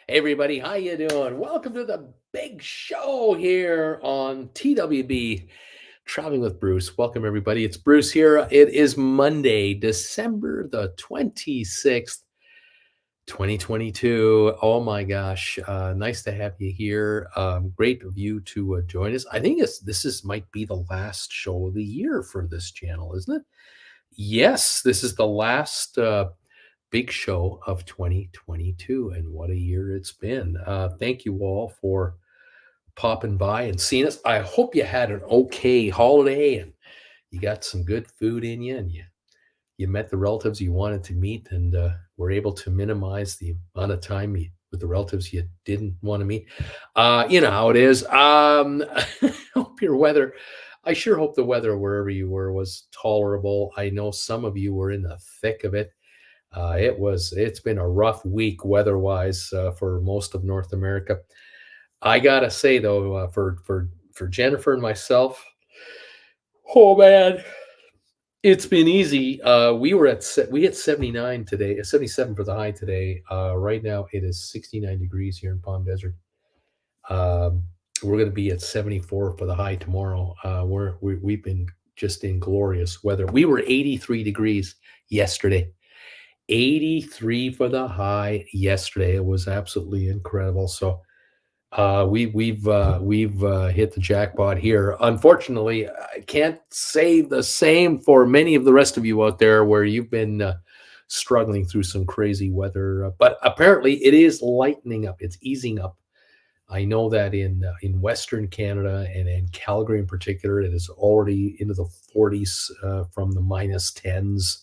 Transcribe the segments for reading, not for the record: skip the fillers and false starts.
Hey everybody, how you doing? Welcome to the big show here on TWB Traveling with Bruce. Welcome everybody. It's Bruce here. It is Monday, December the 26th, 2022. Oh my gosh. Nice to have you here. Great of you to join us. I think this might be the last show of the year for this channel, isn't it? Yes, this is the last big show of 2022, and what a year it's been. Thank you all for popping by and seeing us. I hope you had an okay holiday and you got some good food in you, and you met the relatives you wanted to meet, and were able to minimize the amount of time with the relatives you didn't want to meet. You know how it is. Hope your weather. I sure hope the weather wherever you were was tolerable. I know some of you were in the thick of it. It's been a rough week weather-wise for most of North America. I gotta say though, for Jennifer and myself, oh man, it's been easy. We hit 79 today, 77 for the high today. Right now it is 69 degrees here in Palm Desert. Um, we're going to be at 74 for the high tomorrow. We've been just in glorious weather. We were 83 degrees yesterday. 83 for the high yesterday. It was absolutely incredible. So we've hit the jackpot here. Unfortunately, I can't say the same for many of the rest of you out there where you've been struggling through some crazy weather. But apparently, it is lightening up. It's easing up. I know that in Western Canada and in Calgary in particular, it is already into the 40s from the minus 10s.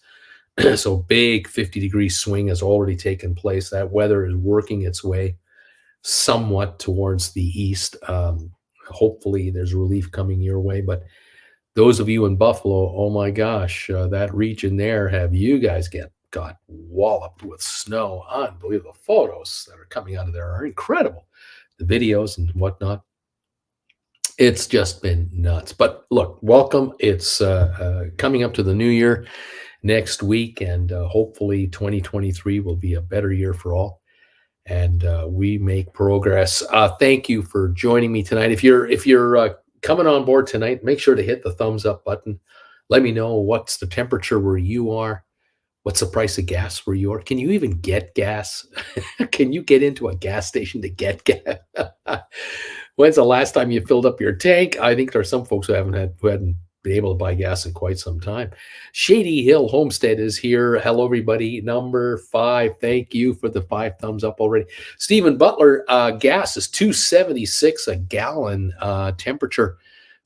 So big 50-degree swing has already taken place. That weather is working its way somewhat towards the east. Hopefully there's relief coming your way. But those of you in Buffalo, oh my gosh, that region there, have you guys got walloped with snow. Unbelievable. Photos that are coming out of there are incredible. The videos and whatnot. It's just been nuts. But look, welcome. It's coming up to the new year next week, and hopefully 2023 will be a better year for all, and we make progress. Thank you for joining me tonight. If you're coming on board tonight, make sure to hit the thumbs up button. Let me know what's the temperature where you are. What's the price of gas where you are? Can you even get gas? Can you get into a gas station to get gas? When's the last time you filled up your tank? I think there are some folks who hadn't been able to buy gas in quite some time. Shady Hill Homestead is here. Hello, everybody. Number 5. Thank you for the 5 thumbs up already. Stephen Butler, gas is $2.76 a gallon. Temperature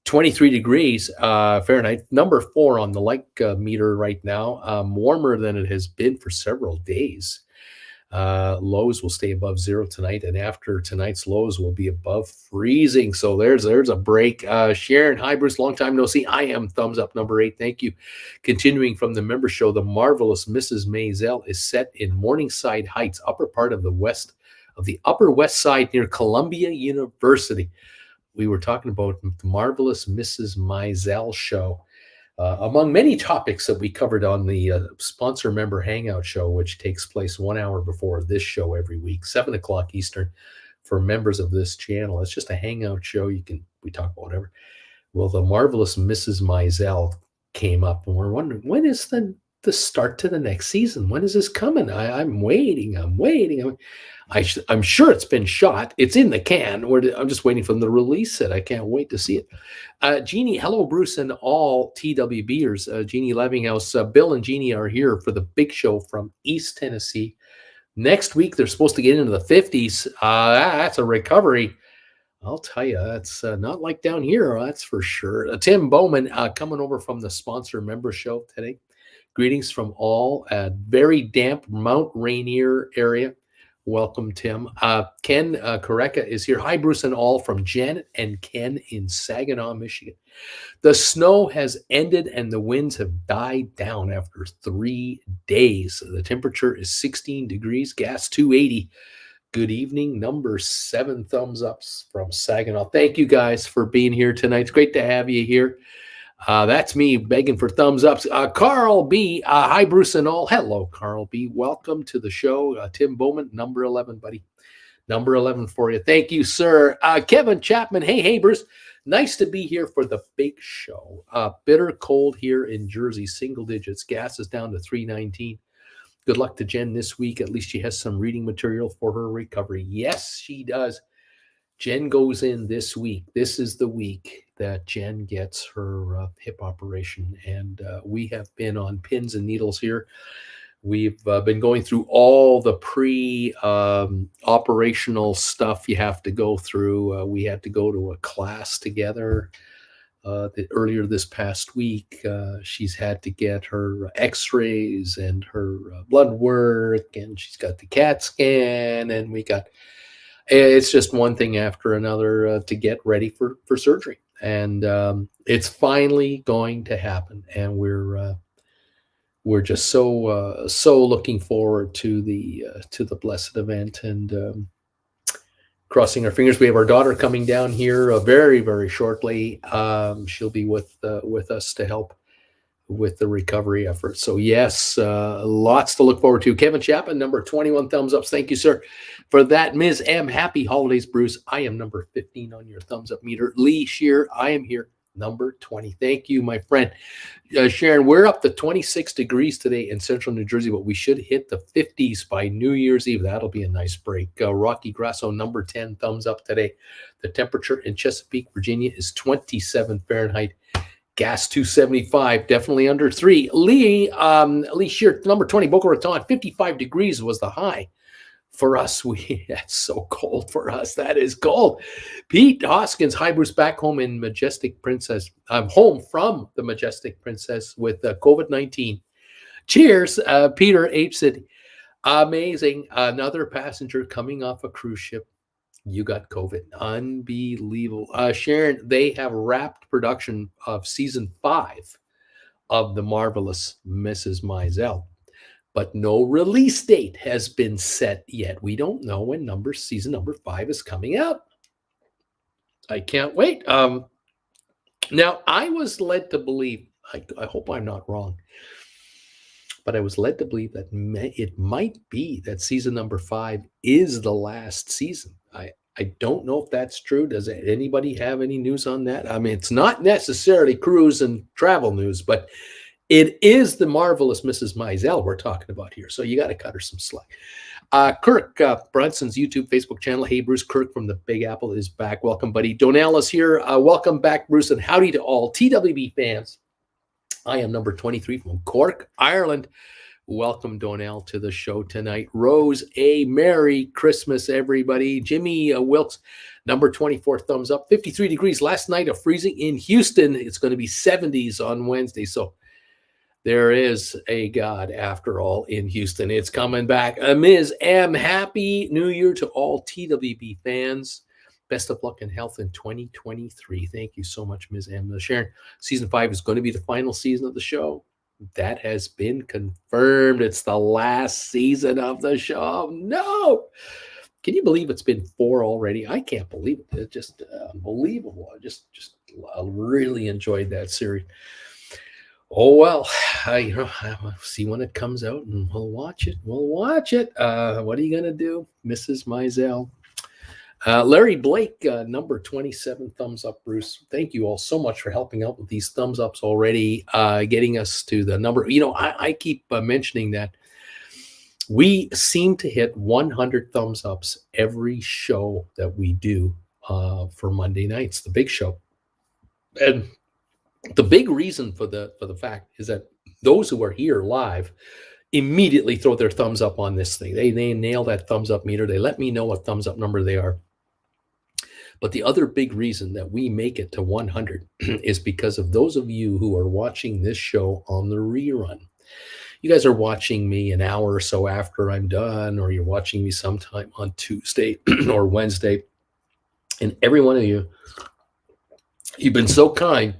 23 degrees Fahrenheit. Number 4 on the light meter right now. Warmer than it has been for several days. Lows will stay above 0 tonight, and after tonight's lows will be above freezing. So there's a break. Sharon, hi Bruce, long time no see. I am thumbs up number 8. Thank you. Continuing from the member show, the marvelous Mrs. Maisel is set in Morningside Heights, upper part of the Upper West Side near Columbia University. We were talking about the marvelous Mrs. Maisel show. Among many topics that we covered on the sponsor member hangout show, which takes place 1 hour before this show every week, 7 o'clock Eastern, for members of this channel. It's just a hangout show. We talk about whatever. Well, the marvelous Mrs. Maisel came up, and we're wondering, when is the start to the next season? When is this coming? I'm waiting. I'm sure it's been shot. It's in the can. I'm just waiting for them to release it. I can't wait to see it. Jeannie, hello, Bruce, and all TWBers. Jeannie Levinghouse, Bill and Jeannie are here for the big show from East Tennessee. Next week, they're supposed to get into the 50s. That's a recovery. I'll tell you, that's not like down here, that's for sure. Tim Bowman coming over from the sponsor member show today. Greetings from all at very damp Mount Rainier area. Welcome, Tim. Ken Koreka is here. Hi, Bruce and all, from Janet and Ken in Saginaw, Michigan. The snow has ended and the winds have died down after 3 days. The temperature is 16 degrees, gas 280. Good evening. Number 7 thumbs ups from Saginaw. Thank you guys for being here tonight. It's great to have you here. That's me begging for thumbs ups. Carl B. Hi, Bruce and all. Hello, Carl B. Welcome to the show. Tim Bowman, number 11, buddy. Number 11 for you. Thank you, sir. Kevin Chapman. Hey, Bruce. Nice to be here for the big show. Bitter cold here in Jersey, single digits. Gas is down to 319. Good luck to Jen this week. At least she has some reading material for her recovery. Yes, she does. Jen goes in this week. This is the week that Jen gets her hip operation. And we have been on pins and needles here. We've been going through all the operational stuff you have to go through. We had to go to a class together earlier this past week. She's had to get her x-rays and her blood work, and she's got the CAT scan, and it's just one thing after another to get ready for surgery. And it's finally going to happen. And we're just so looking forward to the blessed event, and crossing our fingers. We have our daughter coming down here very, very shortly. She'll be with us to help with the recovery effort. So yes, lots to look forward to. Kevin Chapman, number 21 thumbs ups. Thank you, sir, for that. Ms. M, happy holidays, Bruce. I am number 15 on your thumbs up meter. Lee Shear, I am here, number 20. Thank you, my friend. Sharon, we're up to 26 degrees today in central New Jersey, but we should hit the 50s by New Year's Eve. That'll be a nice break. Rocky Grasso, number 10, thumbs up today. The temperature in Chesapeake, Virginia is 27 Fahrenheit. Gas 275, definitely under 3. Lee Shear, number 20, Boca Raton, 55 degrees was the high. For us, that's so cold for us. That is cold. Pete Hoskins, hi Bruce, back home in Majestic Princess. I'm home from the Majestic Princess with COVID-19. Cheers. Peter H said, amazing. Another passenger coming off a cruise ship. You got COVID. Unbelievable. Sharon, they have wrapped production of season 5 of The Marvelous Mrs. Maisel, but no release date has been set yet. We don't know when season number 5 is coming out. I can't wait. Now, I was led to believe, I hope I'm not wrong, but I was led to believe that it might be that season number 5 is the last season. I don't know if that's true. Does anybody have any news on that? I mean, it's not necessarily cruise and travel news, but it is the Marvelous Mrs. Maisel we're talking about here. So you got to cut her some slack. Kirk Brunson's YouTube, Facebook channel. Hey, Bruce. Kirk from the Big Apple is back. Welcome, buddy. Donnell is here. Welcome back, Bruce, and howdy to all TWB fans. I am number 23 from Cork, Ireland. Welcome, Donnell, to the show tonight. Rose, a Merry Christmas, everybody. Jimmy Wilkes, number 24, thumbs up. 53 degrees last night of freezing in Houston. It's going to be 70s on Wednesday. So there is a God, after all, in Houston. It's coming back. Ms. M, happy New Year to all TWB fans. Best of luck and health in 2023. Thank you so much, Ms. M. Sharon, season 5 is going to be the final season of the show. That has been confirmed. It's the last season of the show. No. Can you believe it's been 4 already? I can't believe it. It's just unbelievable. I really enjoyed that series. Oh, well, I'll see when it comes out and we'll watch it. What are you going to do, Mrs. Maisel? Larry Blake, number 27, thumbs up, Bruce. Thank you all so much for helping out with these thumbs ups already, getting us to the number. I keep mentioning that we seem to hit 100 thumbs ups every show that we do for Monday nights, the big show. And the big reason for the fact is that those who are here live immediately throw their thumbs up on this thing. They nail that thumbs up meter. They let me know what thumbs up number they are. But the other big reason that we make it to 100 is because of those of you who are watching this show on the rerun. You guys are watching me an hour or so after I'm done, or you're watching me sometime on Tuesday or Wednesday. And every one of you, you've been so kind,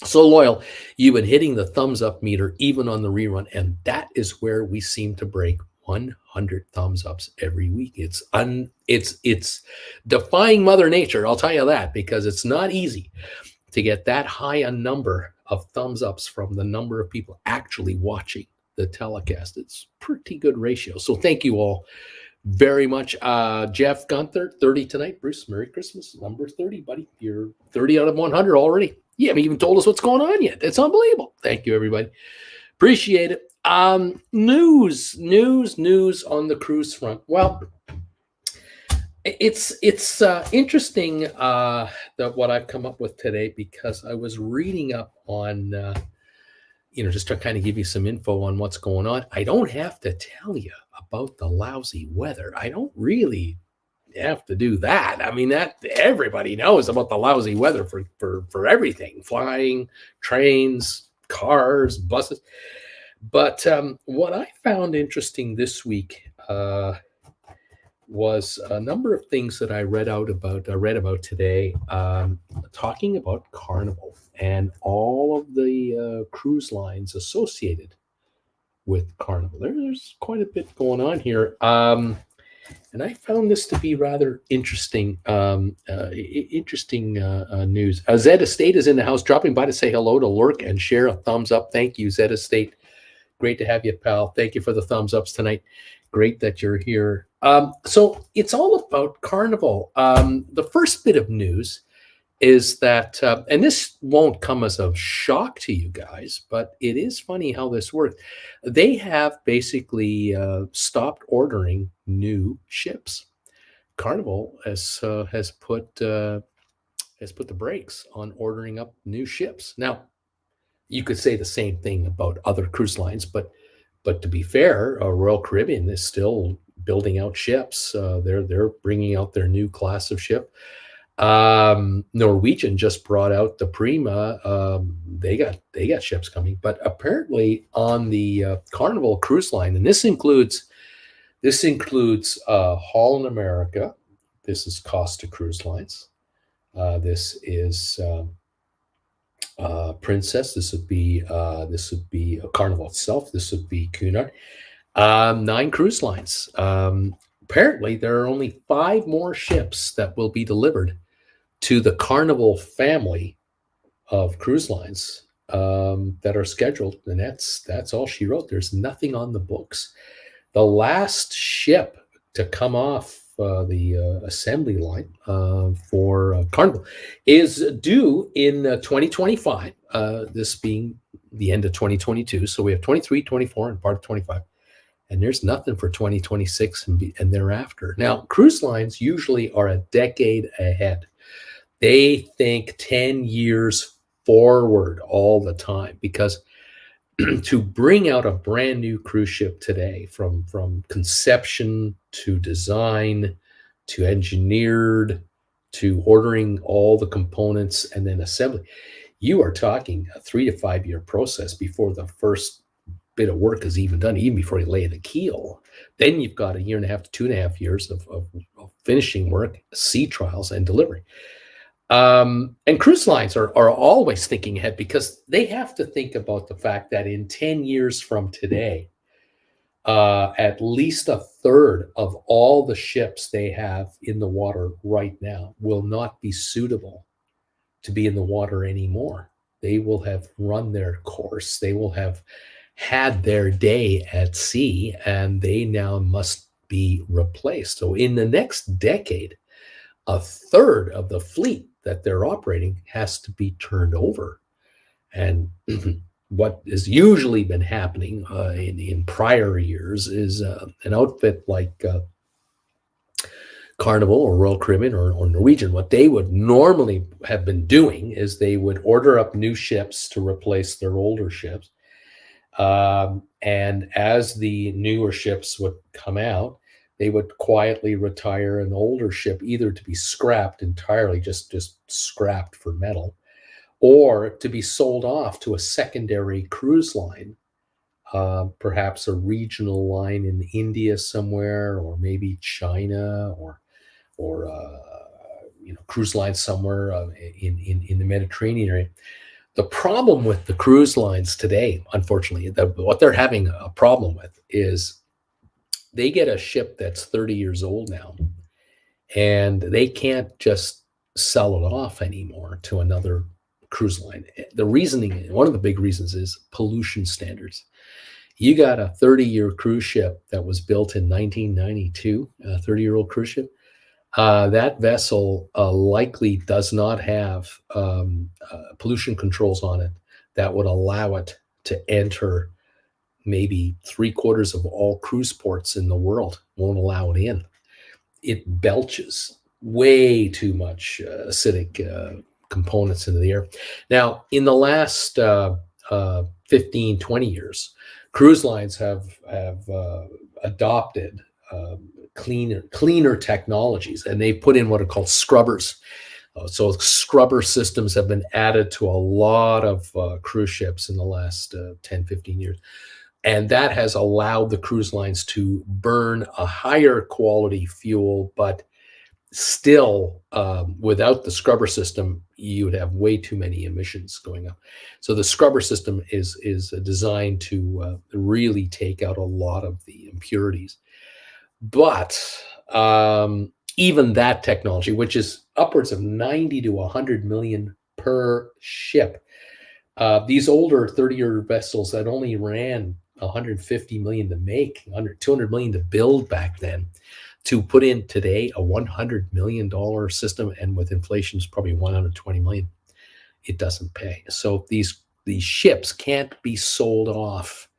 so loyal. You've been hitting the thumbs up meter even on the rerun. And that is where we seem to break 100 thumbs ups every week. It's defying Mother Nature, I'll tell you that, because it's not easy to get that high a number of thumbs ups from the number of people actually watching the telecast. It's pretty good ratio. So thank you all Very much. Jeff Gunther, 30 tonight. Bruce, Merry Christmas. Number 30, buddy. You're 30 out of 100 already. You haven't even told us what's going on yet. It's unbelievable. Thank you, everybody. Appreciate it. News on the cruise front. Well, it's interesting that what I've come up with today, because I was reading up on just to kind of give you some info on what's going on. I don't have to tell you about the lousy weather. I don't really have to do that. I mean, that everybody knows about the lousy weather for everything: flying, trains, cars, buses. But what I found interesting this week was a number of things that I read about today, talking about Carnival and all of the cruise lines associated with Carnival. There's quite a bit going on here. And I found this to be rather interesting. Interesting news. Zed Estate is in the house, dropping by to say hello, to lurk and share a thumbs up. Thank you, Zed Estate. Great to have you, pal. Thank you for the thumbs ups tonight. Great that you're here. So it's all about Carnival. The first bit of news is that, and this won't come as a shock to you guys, but it is funny how this works. They have basically stopped ordering new ships. Carnival has put the brakes on ordering up new ships. Now, you could say the same thing about other cruise lines, but to be fair, Royal Caribbean is still building out ships. They're bringing out their new class of ship. Norwegian just brought out the Prima. They got ships coming, but apparently on the Carnival cruise line, and this includes Holland America. This is Costa Cruise Lines. This is Princess. This would be Carnival itself. This would be Cunard. 9 cruise lines. Apparently, there are only 5 more ships that will be delivered to the Carnival family of cruise lines that are scheduled, and that's all she wrote. There's nothing on the books. The last ship to come off the assembly line for Carnival is due in 2025, this being the end of 2022. So we have 23, 24, and part of 25. And there's nothing for 2026 and thereafter. Now, cruise lines usually are a decade ahead. They think 10 years forward all the time, because to bring out a brand new cruise ship today, from conception to design to engineered to ordering all the components and then assembly, you are talking a 3 to 5 year process before the first bit of work is even done, even before you lay the keel. Then you've got 1.5 to 2.5 years of finishing work, sea trials, and delivery. And cruise lines are always thinking ahead, because they have to think about the fact that in 10 years from today, at least a third of all the ships they have in the water right now will not be suitable to be in the water anymore. They will have run their course. They will have had their day at sea, and they now must be replaced. So in the next decade, a third of the fleet that they're operating has to be turned over. And what has usually been happening in prior years is an outfit like Carnival or Royal Caribbean or Norwegian, what they would normally have been doing is they would order up new ships to replace their older ships. And as the newer ships would come out, they would quietly retire an older ship, either to be scrapped entirely, just scrapped for metal, or to be sold off to a secondary cruise line, perhaps a regional line in India somewhere, or maybe China, or cruise line somewhere in the Mediterranean area. The problem with the cruise lines today, unfortunately, what they're having a problem with is they get a ship that's 30 years old now, and they can't just sell it off anymore to another cruise line. The reasoning, one of the big reasons, is pollution standards. You got a 30-year cruise ship that was built in 1992, a 30-year-old cruise ship. That vessel likely does not have pollution controls on it that would allow it to enter maybe three-quarters of all cruise ports in the world, won't allow it in. It belches way too much acidic components into the air. Now, in the last 15, 20 years, cruise lines have adopted cleaner technologies, and they put in what are called scrubbers. So scrubber systems have been added to a lot of cruise ships in the last 10, 15 years. And that has allowed the cruise lines to burn a higher quality fuel, but still, without the scrubber system, you would have way too many emissions going up. So the scrubber system is designed to really take out a lot of the impurities. But even that technology, which is upwards of 90 to 100 million per ship, these older 30-year vessels that only ran 150 million to make, 200 million to build back then, to put in today a $100 million system, and with inflation is probably 120 million, it doesn't pay. So these ships can't be sold off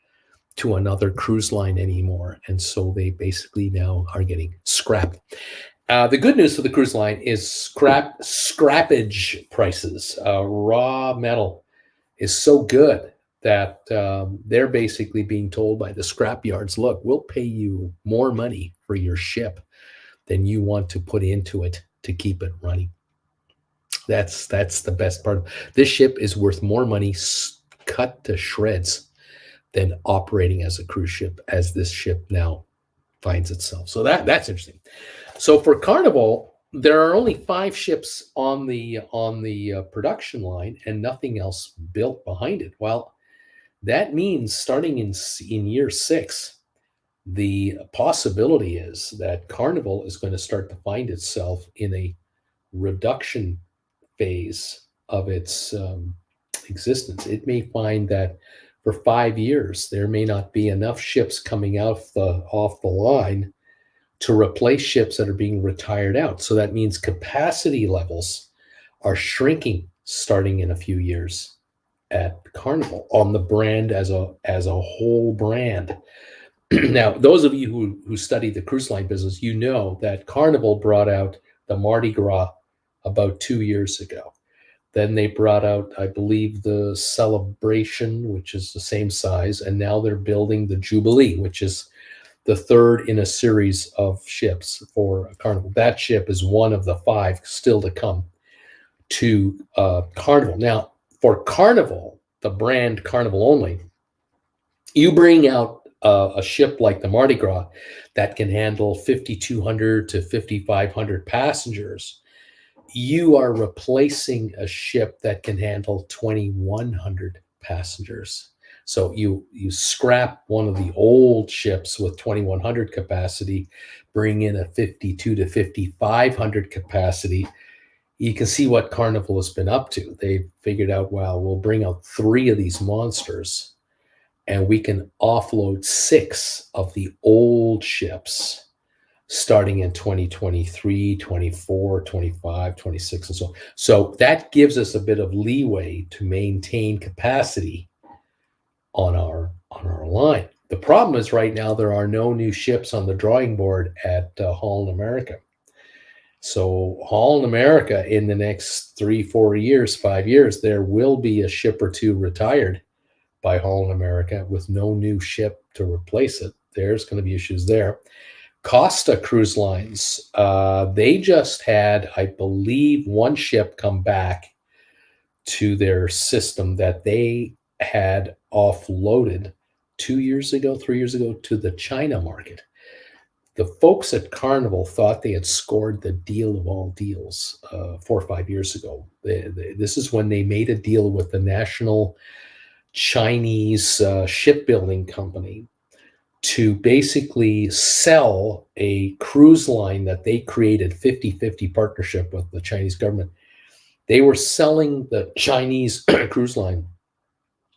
to another cruise line anymore, and so they basically now are getting scrapped. The good news for the cruise line is scrappage prices. Raw metal is so good that they're basically being told by the scrap yards, look, we'll pay you more money for your ship than you want to put into it to keep it running. That's the best part. This ship is worth more money cut to shreds than operating as a cruise ship, as this ship now finds itself. So that's interesting. So for Carnival, there are only 5 ships on the production line and nothing else built behind it. Well, that means starting in year 6, the possibility is that Carnival is going to start to find itself in a reduction phase of its existence. It may find that for 5 years there may not be enough ships coming off the line to replace ships that are being retired out. So that means capacity levels are shrinking starting in a few years at Carnival on the brand as a whole brand. Now, those of you who study the cruise line business, you know that Carnival brought out the Mardi Gras about 2 years ago. Then they brought out, I believe, the Celebration, which is the same size, and now they're building the Jubilee, which is the third in a series of ships for Carnival. That ship is one of the 5 still to come to Carnival. Now, for Carnival, the brand Carnival only, you bring out a ship like the Mardi Gras that can handle 5,200 to 5,500 passengers. You are replacing a ship that can handle 2,100 passengers. So you scrap one of the old ships with 2,100 capacity, bring in a 52 to 5,500 capacity. You can see what Carnival has been up to. They figured out, well, we'll bring out 3 of these monsters and we can offload 6 of the old ships starting in 2023, 24, 25, 26, and so on. So that gives us a bit of leeway to maintain capacity on our line. The problem is right now there are no new ships on the drawing board at Holland America. So Holland America, in the next 3, 4 years, 5 years, there will be a ship or 2 retired by Holland America with no new ship to replace it. There's going to be issues there. Costa Cruise Lines, they just had, I believe, 1 ship come back to their system that they had offloaded 2 years ago, 3 years ago to the China market. The folks at Carnival thought they had scored the deal of all deals 4 or 5 years ago. This is when they made a deal with the national Chinese shipbuilding company to basically sell a cruise line that they created, 50-50 partnership with the Chinese government. They were selling the Chinese cruise line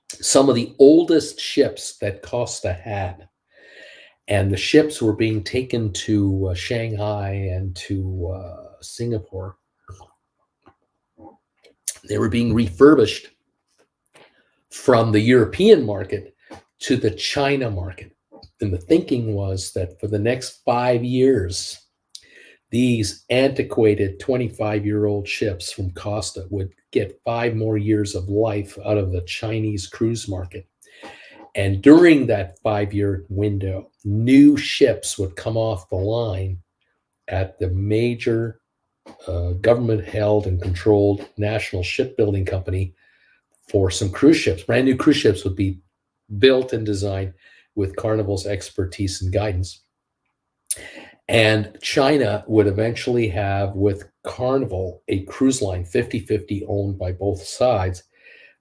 some of the oldest ships that Costa had. And the ships were being taken to Shanghai and to Singapore. They were being refurbished from the European market to the China market. And the thinking was that for the next 5 years, these antiquated 25-year-old ships from Costa would get 5 more years of life out of the Chinese cruise market. And during that 5-year window, new ships would come off the line at the major government-held and controlled national shipbuilding company for some cruise ships. Brand new cruise ships would be built and designed with Carnival's expertise and guidance. And China would eventually have, with Carnival, a cruise line 50-50 owned by both sides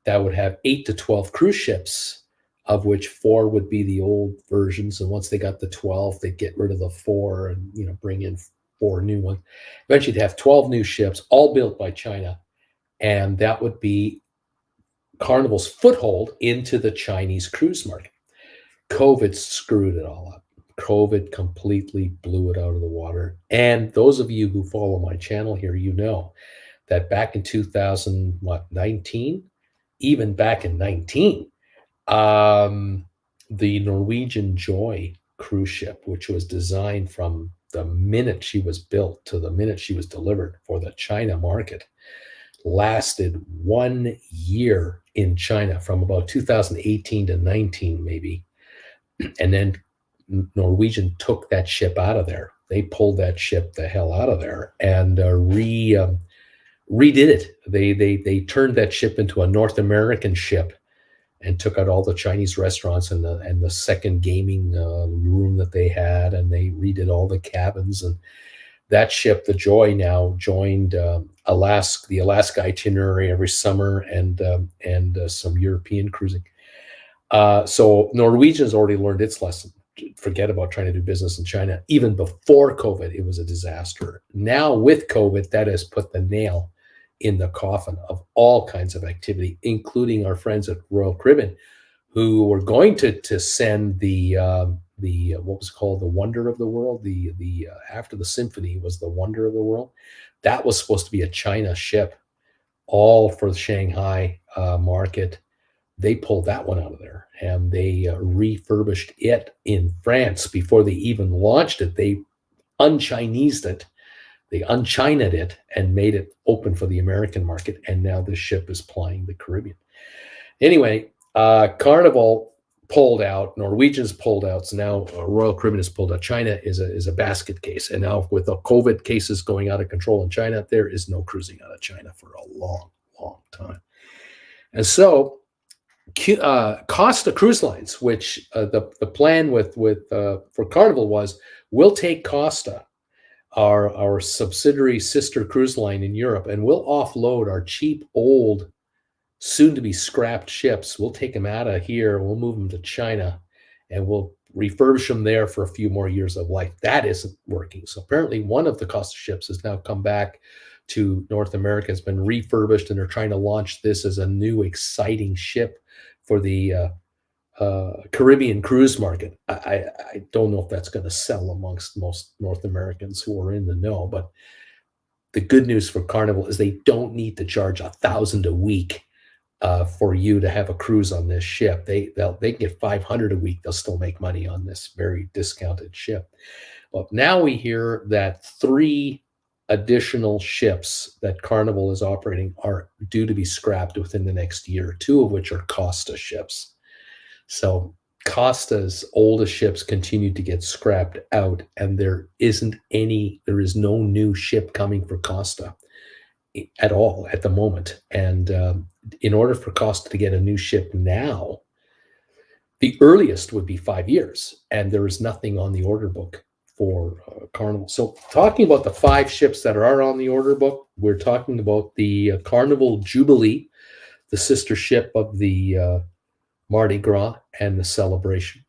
that would have 8 to 12 cruise ships, of which 4 would be the old versions. And once they got the 12, they'd get rid of the 4 and bring in 4 new ones. Eventually, they'd have 12 new ships, all built by China. And that would be Carnival's foothold into the Chinese cruise market. COVID screwed it all up. COVID completely blew it out of the water. And those of you who follow my channel here, you know that back in 2019, even back in 19, the Norwegian Joy cruise ship, which was designed from the minute she was built to the minute she was delivered for the China market, lasted 1 year in China from about 2018 to 19 maybe. And then Norwegian took that ship out of there. They pulled that ship the hell out of there and redid it. They turned that ship into a North American ship and took out all the Chinese restaurants and the second gaming room that they had, and they redid all the cabins. And that ship, the Joy, now joined the Alaska itinerary every summer and some European cruising. So Norwegian's already learned its lesson. Forget about trying to do business in China. Even before COVID, it was a disaster. Now with COVID, that has put the nail in the coffin of all kinds of activity, including our friends at Royal Caribbean, who were going to send the what was called the Wonder of the World. The after the Symphony was the Wonder of the World. That was supposed to be a China ship, all for the Shanghai market. They pulled that one out of there, and they refurbished it in France before they even launched it. They un-Chinesed it. They un-China'd it and made it open for the American market, and now this ship is plying the Caribbean. Anyway, Carnival pulled out, Norwegian's pulled out, so now Royal Caribbean is pulled out. China is a basket case, and now with the COVID cases going out of control in China, there is no cruising out of China for a long, long time. And so Costa Cruise Lines, which the plan for Carnival was, we'll take Costa, our subsidiary sister cruise line in Europe, and we'll offload our cheap, old, soon-to-be scrapped ships. We'll take them out of here, we'll move them to China, and we'll refurbish them there for a few more years of life. That isn't working. So apparently one of the Costa ships has now come back to North America, has been refurbished, and they're trying to launch this as a new, exciting ship for the Caribbean cruise market. I don't know if that's going to sell amongst most North Americans who are in the know, but the good news for Carnival is they don't need to charge $1,000 a week for you to have a cruise on this ship. They can get $500 a week. They'll still make money on this very discounted ship. But now we hear that 3 additional ships that Carnival is operating are due to be scrapped within the next year, 2 of which are Costa ships. So Costa's oldest ships continue to get scrapped out, and there is no new ship coming for Costa at all at the moment. And in order for Costa to get a new ship now, the earliest would be 5 years, and there is nothing on the order book for Carnival. So talking about the 5 ships that are on the order book, we're talking about the Carnival Jubilee, the sister ship of the Mardi Gras and the Celebration.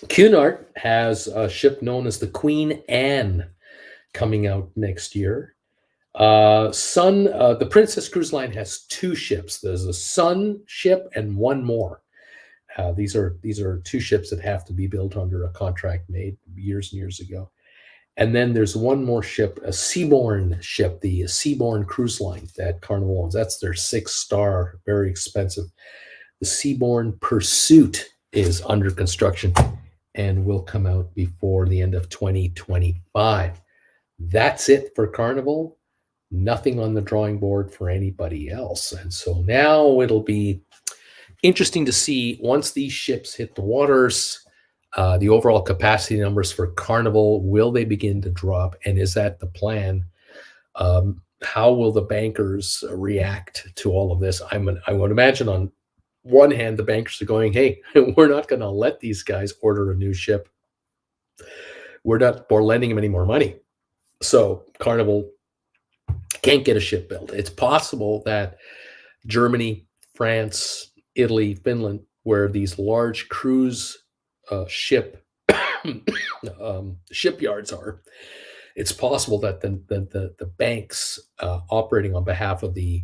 Cunard has a ship known as the Queen Anne coming out next year. The Princess Cruise Line has two ships. There's a Sun ship and one more. These are two ships that have to be built under a contract made years and years ago. And then there's one more ship, a Seabourn ship, the Seabourn Cruise Line that Carnival owns. That's their 6-star, very expensive. The Seabourn Pursuit is under construction and will come out before the end of 2025. That's it for Carnival. Nothing on the drawing board for anybody else. And so now it'll be interesting to see once these ships hit the waters, the overall capacity numbers for Carnival, will they begin to drop? And is that the plan? How will the bankers react to all of this? I would imagine on one hand, the bankers are going, hey, we're not going to let these guys order a new ship. We're lending them any more money. So Carnival can't get a ship built. It's possible that Germany, France, Italy, Finland, where these large cruise ship shipyards are, it's possible that the banks operating on behalf of the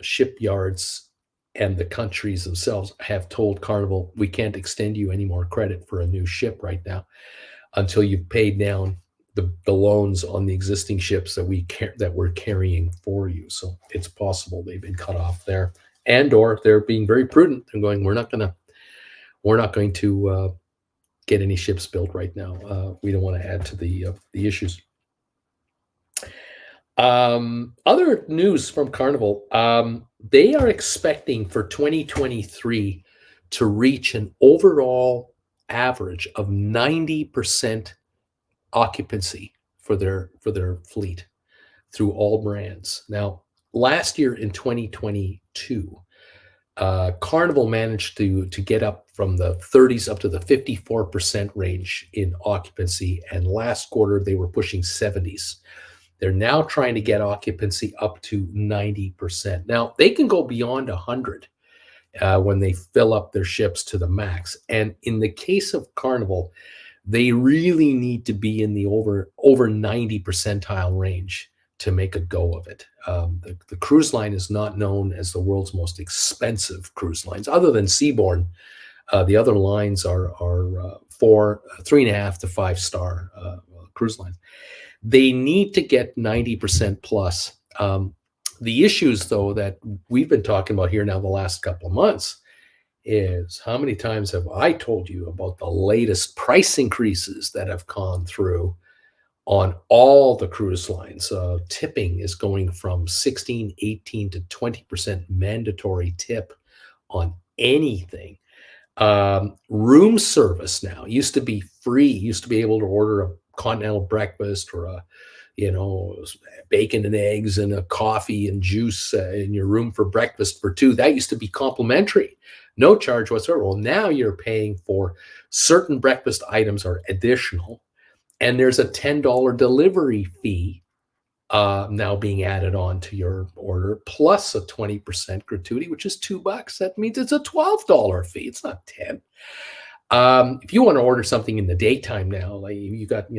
shipyards and the countries themselves have told Carnival, we can't extend you any more credit for a new ship right now until you've paid down the loans on the existing ships that we're carrying for you. So it's possible they've been cut off there, or they're being very prudent and going, we're not going to get any ships built right now. We don't want to add to the issues. Other news from Carnival, they are expecting for 2023 to reach an overall average of 90% occupancy for their fleet through all brands. Now, last year in 2022, Carnival managed to get up from the 30s up to the 54% range in occupancy, and last quarter they were pushing 70s. They're now trying to get occupancy up to 90%. Now, they can go beyond 100 when they fill up their ships to the max. And in the case of Carnival, they really need to be in the over 90 percentile range to make a go of it. The cruise line is not known as the world's most expensive cruise lines, other than Seabourn. The other lines are 3.5 to 5-star cruise lines. They need to get 90% plus. The issues, though, that we've been talking about here now the last couple of months is how many times have I told you about the latest price increases that have gone through on all the cruise lines. Tipping is going from 16, 18 to 20% mandatory tip on anything. Room service now used to be free. Used to be able to order a continental breakfast or a bacon and eggs and a coffee and juice in your room for breakfast for two. That used to be complimentary, no charge whatsoever. Well, now you're paying for certain breakfast items are additional, and there's a $10 delivery fee now being added on to your order, plus a 20% gratuity, which is $2. That means it's a $12 fee. It's not 10. If you want to order something in the daytime now, like you got,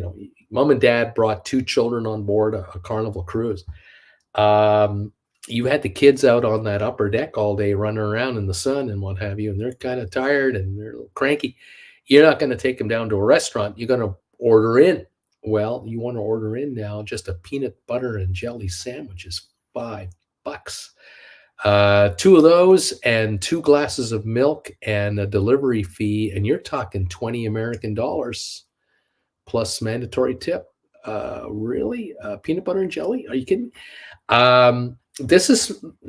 mom and dad brought 2 children on board a Carnival cruise. You had the kids out on that upper deck all day running around in the sun and what have you, and they're kind of tired and they're a little cranky. You're not going to take them down to a restaurant. You're going to order in. Well, you want to order in now, just a peanut butter and jelly sandwich is $5. 2 of those and 2 glasses of milk and a delivery fee, and you're talking 20 American dollars plus mandatory tip. Really? Peanut butter and jelly? Are you kidding? This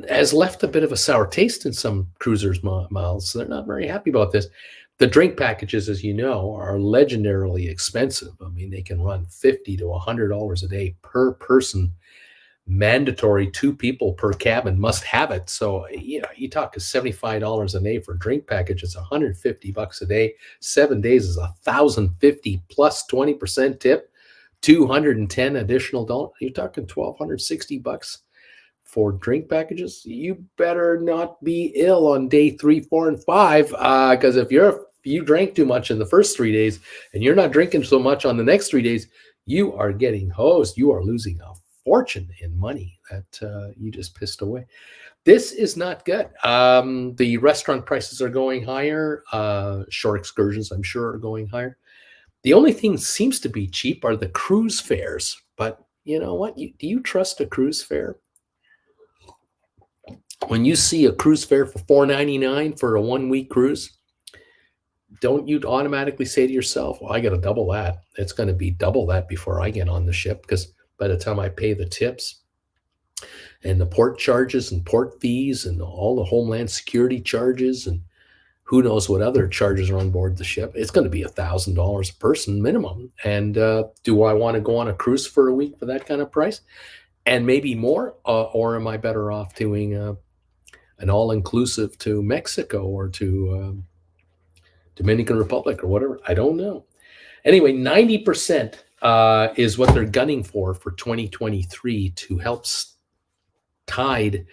has left a bit of a sour taste in some cruisers' mouths. So they're not very happy about this. The drink packages, as you know, are legendarily expensive. I mean, they can run $50 to $100 a day per person. Mandatory 2 people per cabin must have it. So, you talk $75 a day for a drink package. It's $150 a day. 7 days is $1,050 plus 20% tip, 210 additional dollars. You're talking $1,260 for drink packages. You better not be ill on day 3, 4, and 5. Because if you drank too much in the first 3 days and you're not drinking so much on the next 3 days, you are getting hosed. You are losing a fortune in money that you just pissed away. This is not good. The restaurant prices are going higher. Shore excursions, I'm sure, are going higher. The only thing seems to be cheap are the cruise fares. But you know what? Do you trust a cruise fare? When you see a cruise fare for $4.99 for a 1 week cruise, don't you automatically say to yourself, well, I got to double that. It's going to be double that before I get on the ship, because by the time I pay the tips and the port charges and port fees and all the homeland security charges and who knows what other charges are on board the ship, it's going to be $1,000 a person minimum. And do I want to go on a cruise for a week for that kind of price and maybe more? Or am I better off doing an all-inclusive to Mexico or to Dominican Republic or whatever? I don't know. Anyway, 90% is what they're gunning for 2023 to help tide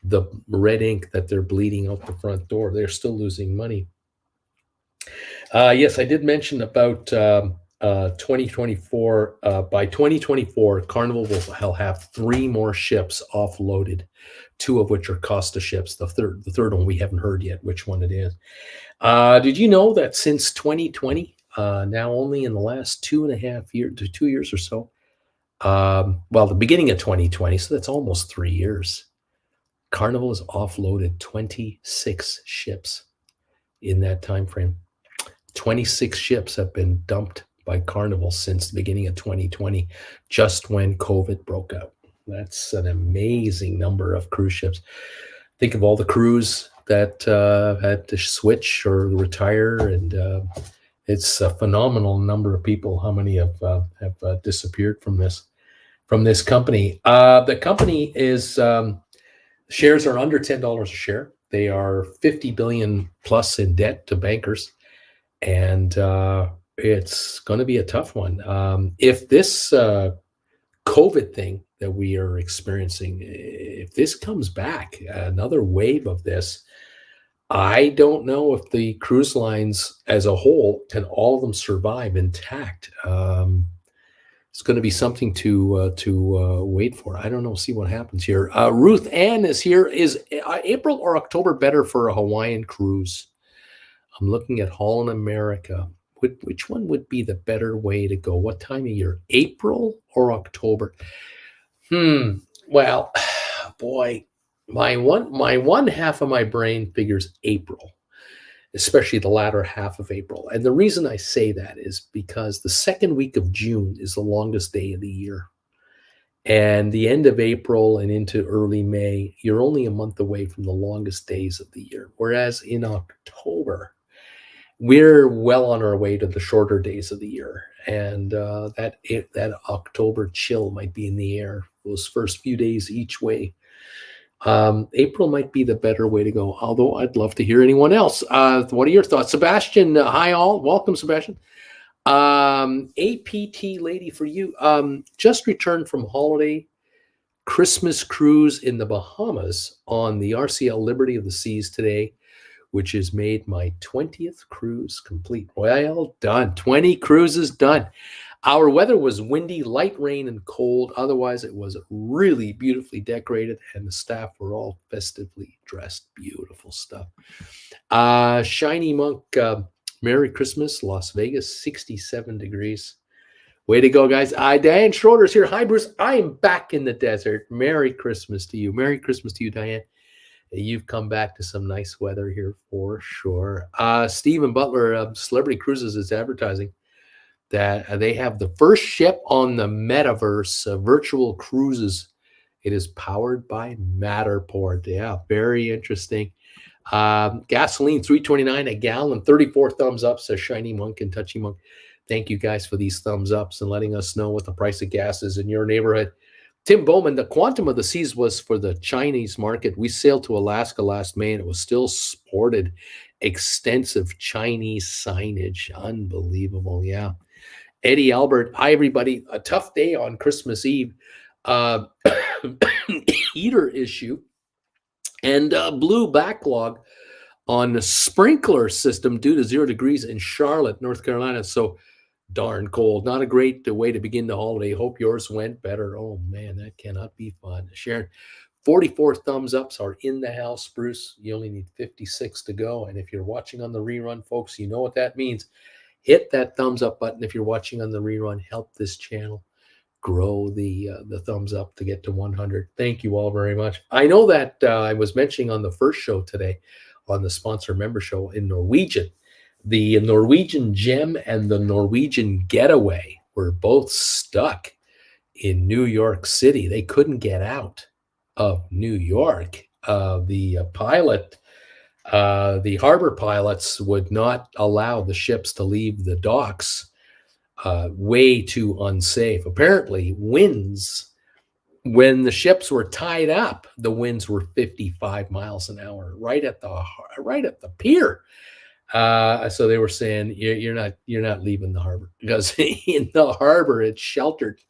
the red ink that they're bleeding out the front door. They're still losing money. Yes, I did mention about 2024. By 2024, Carnival will have 3 more ships offloaded, 2 of which are Costa ships. The third one we haven't heard yet which one it is. Did you know that since 2020, now only in the last 2.5 years to 2 years or so, well, the beginning of 2020, so that's almost 3 years, Carnival has offloaded 26 ships in that time frame. 26 ships have been dumped by Carnival since the beginning of 2020, just when COVID broke out. That's an amazing number of cruise ships. Think of all the crews that had to switch or retire, and it's a phenomenal number of people. How many have disappeared from this company? The company is shares are under $10 a share. They are $50 billion plus in debt to bankers, and it's going to be a tough one. If this COVID thing that we are experiencing, if this comes back, another wave of this, I don't know if the cruise lines as a whole can all of them survive intact. It's going to be something to wait for. I don't know. See what happens here. Ruth Ann is here. Is April or October better for a Hawaiian cruise? I'm looking at Holland America. Which one would be the better way to go? What time of year? April or October? Well, boy, my one half of my brain figures April, especially the latter half of April. And the reason I say that is because the second week of June is the longest day of the year. And the end of April and into early May, you're only a month away from the longest days of the year. Whereas in October, we're well on our way to the shorter days of the year. And that October chill might be in the air those first few days each way. April might be the better way to go, although I'd love to hear anyone else. What are your thoughts? Sebastian, hi all. Welcome, Sebastian. APT lady for you. Just returned from holiday Christmas cruise in the Bahamas on the RCL Liberty of the Seas today, which has made my 20th cruise complete. Well done. 20 cruises done. Our weather was windy, light rain, and cold. Otherwise, it was really beautifully decorated, and the staff were all festively dressed. Beautiful stuff. Shiny Monk, Merry Christmas, Las Vegas, 67 degrees. Way to go, guys. Diane Schroeder's here. Hi, Bruce. I am back in the desert. Merry Christmas to you. Merry Christmas to you, Diane. You've come back to some nice weather here for sure. Stephen Butler, Celebrity Cruises is advertising that they have the first ship on the metaverse, virtual cruises. It is powered by Matterport. Yeah, very interesting. Gasoline, $3.29 a gallon, 34 thumbs up, says Shiny Monk and Touchy Monk. Thank you guys for these thumbs ups and letting us know what the price of gas is in your neighborhood. Tim Bowman, the Quantum of the Seas was for the Chinese market. We sailed to Alaska last May, and it was still sported extensive Chinese signage. Unbelievable, yeah. Eddie Albert, hi, everybody. A tough day on Christmas Eve. Heater issue and blue backlog on the sprinkler system due to 0 degrees in Charlotte, North Carolina. So darn cold. Not a great way to begin the holiday. Hope yours went better. Oh man, that cannot be fun. Sharon, 44 thumbs ups are in the house, Bruce. You only need 56 to go. And if you're watching on the rerun, folks, you know what that means. Hit that thumbs up button if you're watching on the rerun. Help this channel grow the thumbs up to get to 100. Thank you all very much. I know that I was mentioning on the first show today, on the sponsor member show in Norwegian, the Norwegian Gem and the Norwegian Getaway were both stuck in New York City. They couldn't get out of New York. The harbor pilots would not allow the ships to leave the docks. Way too unsafe. Apparently, winds, when the ships were tied up, the winds were 55 miles an hour right at the pier. So they were saying you're not leaving the harbor, because in the harbor it's sheltered.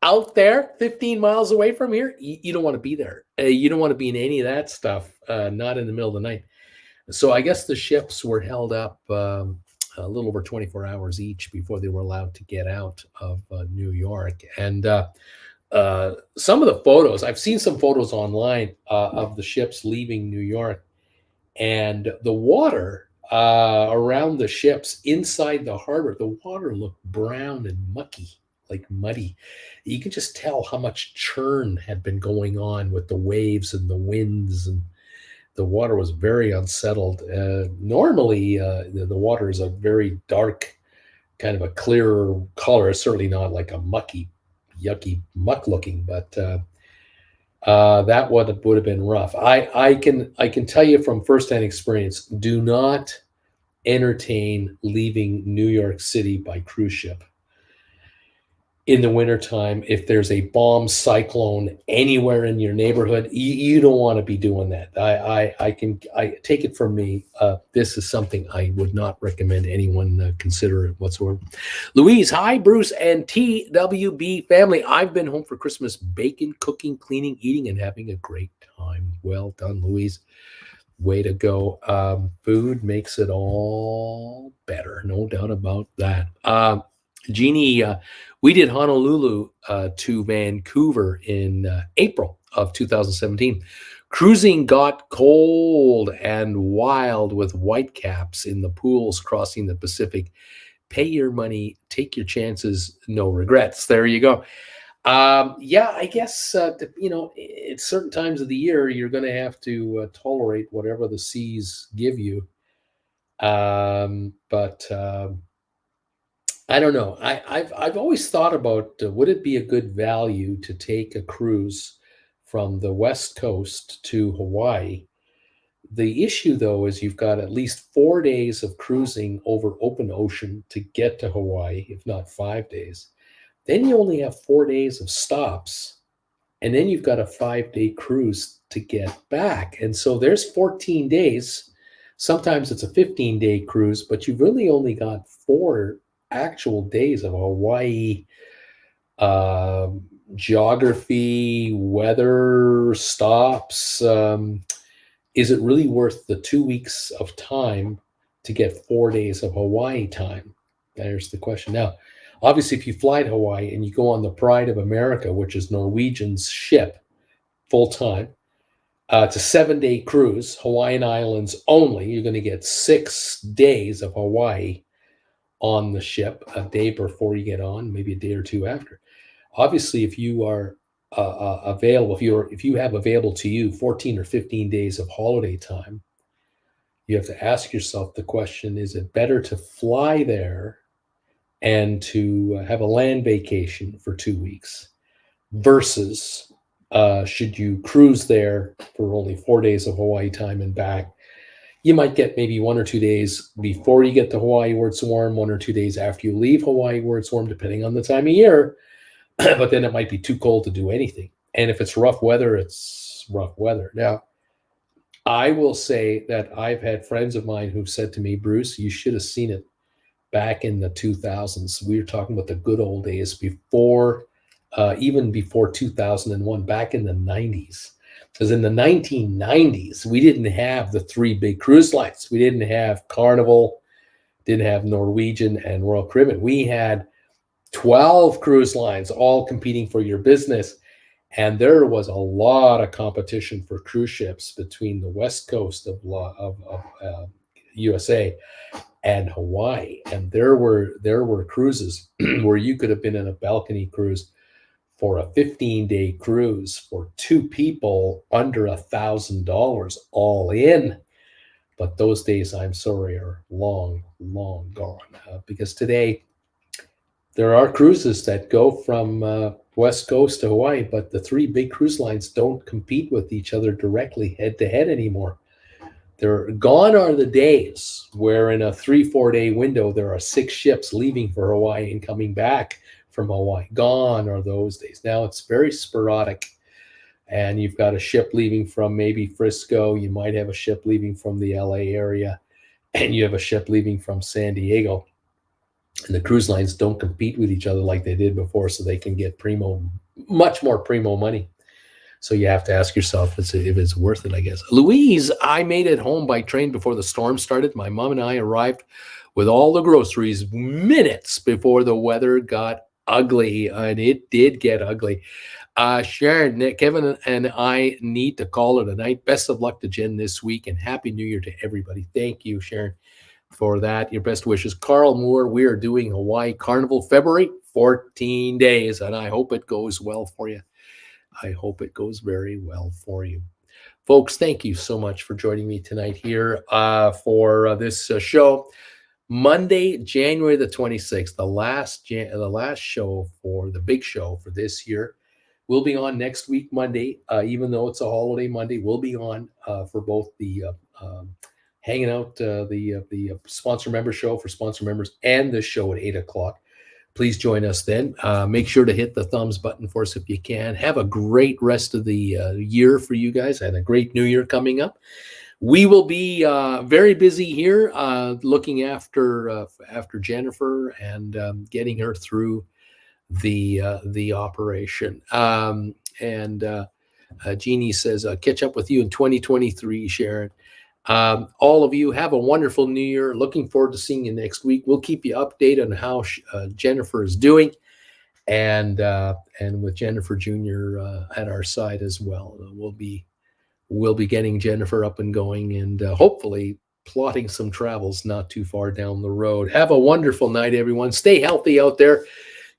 Out there, 15 miles away from here, you don't want to be there. You don't want to be in any of that stuff. Not in the middle of the night. So I guess the ships were held up a little over 24 hours each before they were allowed to get out of New York. And some of the photos, I've seen some photos online of the ships leaving New York, and the water around the ships inside the harbor, the water looked brown and mucky, like muddy. You could just tell how much churn had been going on with the waves and the winds, and the water was very unsettled. Normally, the water is a very dark, kind of a clearer color. It's certainly not like a mucky, yucky muck looking, but that would have been rough. I can tell you from firsthand experience, do not entertain leaving New York City by cruise ship in the wintertime. If there's a bomb cyclone anywhere in your neighborhood, you don't want to be doing that. I take it from me. This is something I would not recommend anyone consider it whatsoever. Louise, hi, Bruce and TWB family. I've been home for Christmas, baking, cooking, cleaning, eating, and having a great time. Well done, Louise. Way to go. Food makes it all better. No doubt about that. Jeannie, we did Honolulu to Vancouver in April of 2017. Cruising got cold and wild with whitecaps in the pools crossing the Pacific. Pay your money, take your chances, no regrets. There you go. Yeah, I guess, at certain times of the year, you're going to have to tolerate whatever the seas give you. But I don't know. I've always thought about, would it be a good value to take a cruise from the West Coast to Hawaii? The issue, though, is you've got at least 4 days of cruising over open ocean to get to Hawaii, if not 5 days. Then you only have 4 days of stops, and then you've got a 5-day cruise to get back. And so there's 14 days. Sometimes it's a 15-day cruise, but you've really only got 4 actual days of Hawaii geography, weather, stops. Is it really worth the 2 weeks of time to get 4 days of Hawaii time? There's the question. Now, obviously, if you fly to Hawaii and you go on the Pride of America, which is Norwegian's ship, full time, it's a 7-day cruise, Hawaiian Islands only. You're going to get 6 days of Hawaii on the ship, a day before you get on, maybe a day or two after. Obviously, if you are available, if you have available to you 14 or 15 days of holiday time, you have to ask yourself the question: is it better to fly there and to have a land vacation for 2 weeks, versus should you cruise there for only 4 days of Hawaii time and back? You might get maybe 1 or 2 days before you get to Hawaii where it's warm, 1 or 2 days after you leave Hawaii where it's warm, depending on the time of year. But then it might be too cold to do anything. And if it's rough weather, it's rough weather. Now, I will say that I've had friends of mine who've said to me, Bruce, you should have seen it back in the 2000s. We were talking about the good old days before, even before 2001, back in the 90s. Because in the 1990s, we didn't have the 3 big cruise lines. We didn't have Carnival, didn't have Norwegian and Royal Caribbean. We had 12 cruise lines all competing for your business. And there was a lot of competition for cruise ships between the west coast of USA and Hawaii. And there were cruises where you could have been in a balcony cruise for a 15-day cruise for two people under $1,000 all in. But those days, I'm sorry, are long, long gone. Because today there are cruises that go from West Coast to Hawaii, but the three big cruise lines don't compete with each other directly head to head anymore. They're gone are the days where in a 3-4 day window there are six ships leaving for Hawaii and coming back from Hawaii. Gone are those days. Now it's very sporadic, and you've got a ship leaving from maybe Frisco. You might have a ship leaving from the LA area, and you have a ship leaving from San Diego. And the cruise lines don't compete with each other like they did before, so they can get much more primo money. So you have to ask yourself if it's worth it, I guess. Louise, I made it home by train before the storm started. My mom and I arrived with all the groceries minutes before the weather got ugly, and it did get ugly. Sharon, Nick, Kevin, and I need to call it a night. Best of luck to Jen this week, and Happy New Year to everybody. Thank you, Sharon, for that. Your best wishes. Carl Moore, we are doing Hawaii Carnival February, 14 days, and I hope it goes well for you. I hope it goes very well for you. Folks, thank you so much for joining me tonight here for this show. Monday, January the 26th, the last show for the big show for this year. We'll be on next week, Monday, even though it's a holiday Monday. We'll be on for both the hanging out, the sponsor member show for sponsor members, and this show at 8 o'clock. Please join us then. Make sure to hit the thumbs button for us if you can. Have a great rest of the year for you guys, and a great new year coming up. We will be very busy here looking after Jennifer and getting her through the operation. Jeannie says, catch up with you in 2023, Sharon. All of you have a wonderful new year. Looking forward to seeing you next week. We'll keep you updated on how Jennifer is doing, and with Jennifer Jr. At our side as well. We'll be getting Jennifer up and going, and hopefully plotting some travels not too far down the road. Have a wonderful night, everyone. Stay healthy out there.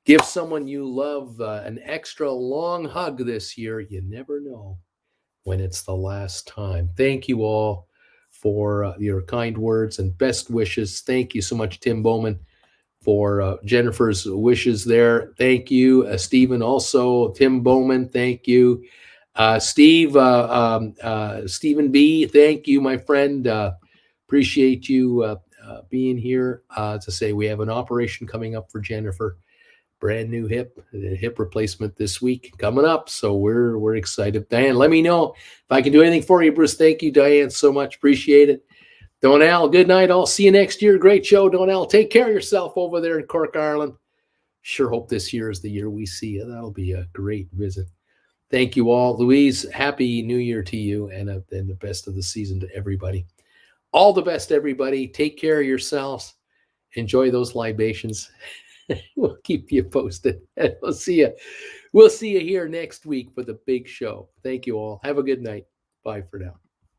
Give someone you love an extra long hug this year. You never know when it's the last time. Thank you all for your kind words and best wishes. Thank you so much, Tim Bowman, for Jennifer's wishes there. Thank you, Stephen, also. Tim Bowman, thank you. Stephen B., thank you, my friend. Appreciate you being here. To say we have an operation coming up for Jennifer. Brand new hip replacement this week coming up. So we're excited. Diane, let me know if I can do anything for you, Bruce. Thank you, Diane, so much. Appreciate it. Donal, good night. I'll see you next year. Great show, Donal. Take care of yourself over there in Cork, Ireland. Sure hope this year is the year we see you. That'll be a great visit. Thank you all. Louise, Happy New Year to you, and the best of the season to everybody. All the best, everybody. Take care of yourselves. Enjoy those libations. We'll keep you posted, and we'll see you here next week for the big show. Thank you all. Have a good night. Bye for now.